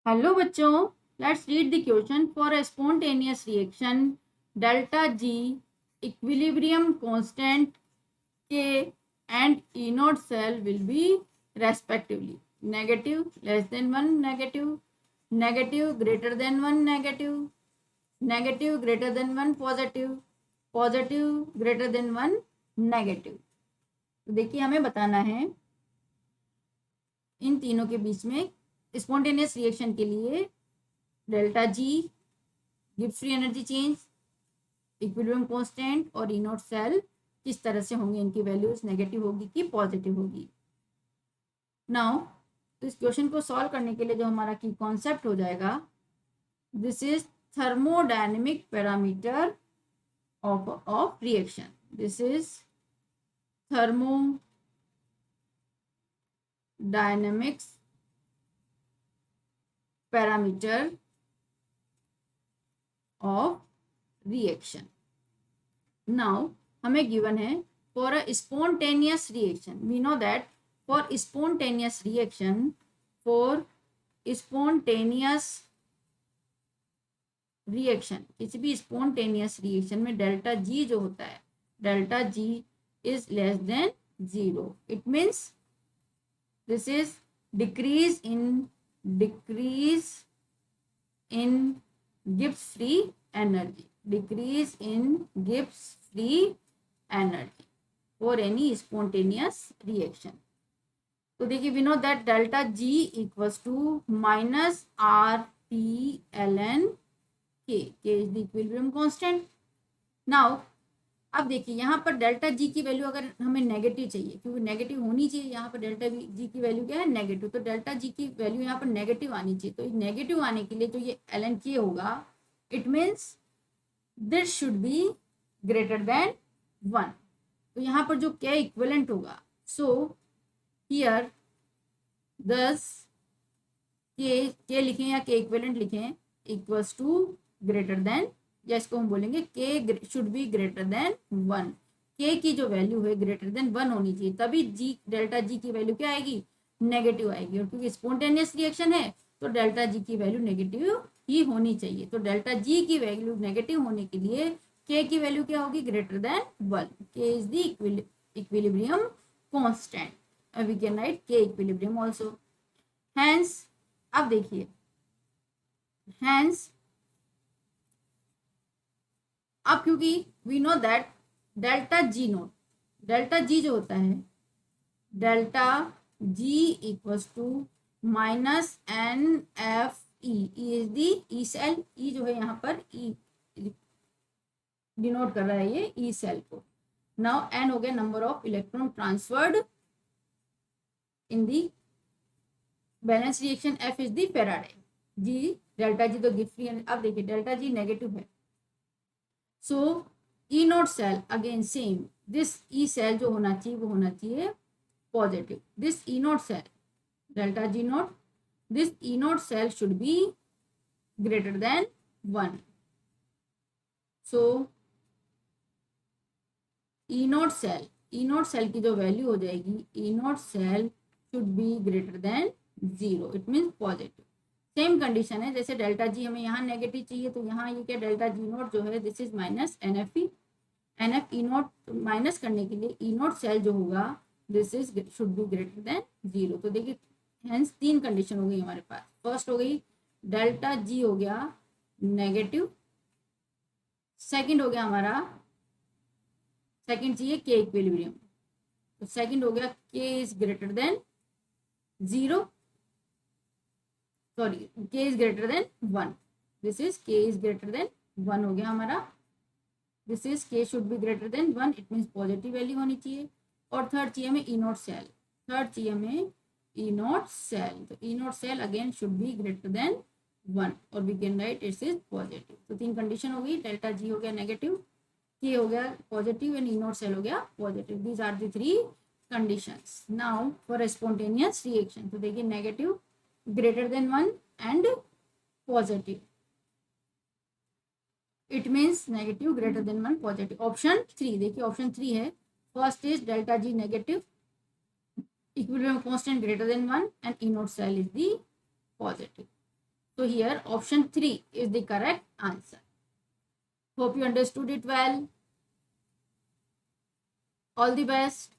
Hello बच्चों, let's read the question for a spontaneous reaction delta G equilibrium constant K and E not cell will be respectively negative less than one negative negative greater than one negative negative greater than one positive positive greater than one negative. तो देखिए हमें बताना है इन तीनों के बीच में spontaneous reaction के लिए delta G Gibbs free energy change, equilibrium constant और ई नॉट सेल किस तरह से होंगे, इनकी वैल्यूज नेगेटिव होगी कि पॉजिटिव होगी। नाउ तो इस क्वेश्चन को सॉल्व करने के लिए जो हमारा की कॉन्सेप्ट हो जाएगा, this is thermodynamic parameter of reaction. This is thermodynamics parameter of reaction. Now हमें गिवन है for a spontaneous reaction, we know that for spontaneous reaction, for spontaneous reaction, किसी भी स्पॉन्टेनियस रिएक्शन में डेल्टा जी जो होता है, delta G is less than zero. It means this is decrease in Gibbs free energy, decrease in Gibbs free energy for any spontaneous reaction। तो देखिए we know that delta G equals to minus R T L N K is the equilibrium constant. Now अब देखिए यहाँ पर delta G की value अगर हमें negative चाहिए, क्योंकि नेगेटिव होनी चाहिए, यहाँ पर डेल्टा जी की वैल्यू क्या है, नेगेटिव, तो डेल्टा जी की वैल्यू यहाँ पर नेगेटिव आनी चाहिए। तो नेगेटिव आने के लिए जो ये एल एन के होगा, it means this should be greater than one. तो यहाँ पर जो के इक्विवेलेंट होगा, सो हियर दस के लिखें या के इक्विवेलेंट लिखें, इक्वल्स टू ग्रेटर देन, या इसको हम बोलेंगे के should be greater than one. के की जो वैल्यू है ग्रेटर देन वन होनी चाहिए, तभी जी डेल्टा जी की वैल्यू क्या आएगी, नेगेटिव आएगी। और क्योंकि स्पॉन्टेनियस रिएक्शन है तो डेल्टा जी की वैल्यू नेगेटिव ही होनी चाहिए। तो डेल्टा जी की वैल्यू नेगेटिव होने के लिए के की वैल्यू क्या होगी, greater than one. K is the equilibrium constant, we can write K equilibrium also. Hence अब देखिए, हैंस अब क्योंकि we know that delta G naught, delta G जो होता है, delta G equals to minus N F E is the E cell, E जो है यहाँ पर ई डिनोट कर रहा है ये ई सेल को। नाउ एन हो गया number of electron transferred in the balance reaction, F is the Faraday, G delta G तो गिफ्ट फ्री। अब देखिए डेल्टा जी नेगेटिव है, so E note cell again same, this E cell जो होना चाहिए वो होना चाहिए positive. This E note cell delta G naught, this E naught cell should be greater than 1. So E naught cell की जो value हो जाएगी, E naught cell should be greater than 0, it means positive. Same condition है, जैसे delta G हमें यहाँ negative चाहिए, तो यहाँ ये क्या डेल्टा जी नोट जो है this is minus N F E, N F E nought minus करने के लिए ई नोट सेल जो होगा this is should be greater than 0। तो देखिए हेंस तीन कंडीशन हो गई हमारे पास। फर्स्ट हो गई डेल्टा जी हो गया नेगेटिव, सेकंड हो गया हमारा, सेकंड चाहिए के इक्विलिब्रियम, तो सेकंड हो गया के इज ग्रेटर देन 0, सॉरी के is greater than 1, this is के इज ग्रेटर देन 1 हो गया हमारा, दिस इज के should be greater than 1, it means positive value होनी चाहिए। और थर्ड चाहिए हमें ई नॉट सेल, थर्ड चाहिए हमें ई नॉट सेल, तो E not cell again should be greater than 1 और we can write it's is positive. तो तीन कंडीशन हो गई, डेल्टा जी हो गया नेगेटिव, के हो गया positive and E not cell हो गया positive. These are the three conditions. Now for spontaneous reaction, तो देखिए negative greater than 1 and positive, it means negative greater than 1 positive. Option 3 देखिए, option 3 है, first is delta G negative, equilibrium constant greater than 1 and E naught cell is the positive. So here option 3 is the correct answer. Hope you understood it well. All the best.